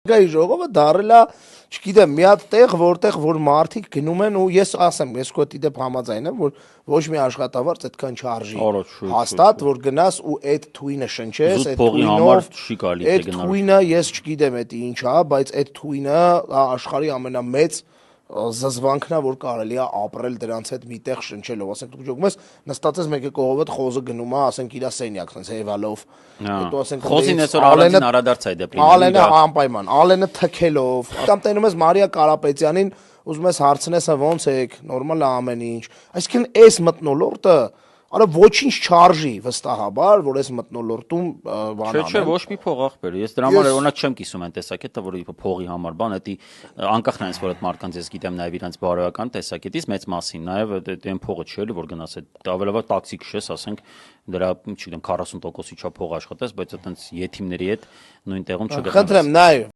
Գայի ժողովը դարել է, չգիտեմ, մի հատ տեղ, որտեղ որ մարդիկ գնում են ու ես ասեմ, ես քո դեպ համաձայն եմ, որ ոչ մի աշխատավարձ այդքան չարժի։ Հաստատ, որ գնաս ու այդ թույնը շնչես, այդ թույնը ես չգիտեմ էդ ինչ է, բայց այդ թույնը աշխարհի ամենամեծ զզվանքն է, որ կարելի է ապրել դրանց հետ միտեղ շնչելով, ասենք դու ճոգում ես, նստած ես մեկի կողովդ խոզը գնում է, ասենք իր սենյակ, sense հեվալով, հետո ասենք խոզին այսօր առանձին արադարձ է դեպի Ալենը անպայման, Ալենը թքելով, կամ տենում ես Մարիա Կարապետյանին, ուզում ես հարցնես ոնց եք, նորմալ է ամեն ինչ, այսինքն այս մթնոլորտը Արա ոչինչ չարժի վստահաբար, որ այս մտնոլորտում բան Չէ, ոչ մի փող ախպեր։ Ես դրա համար օրինակ չեմ կիսում այն տեսակետը, որ փողի համար բան, դա անկախ նրանից, որ այդ մարդկանց ես գիտեմ նաև իրանց բարոյական տեսակետից մեծ մասին, նաև այն փողը չէ, որ գնաս այդ ավելավա տաքսի քշես, ասենք դրա, չգիտեմ, 40%-ի չափ փող աշխատես, բայց այտենց եթիմների հետ նույն տեղում չգտնես։ Խնդրեմ, նայ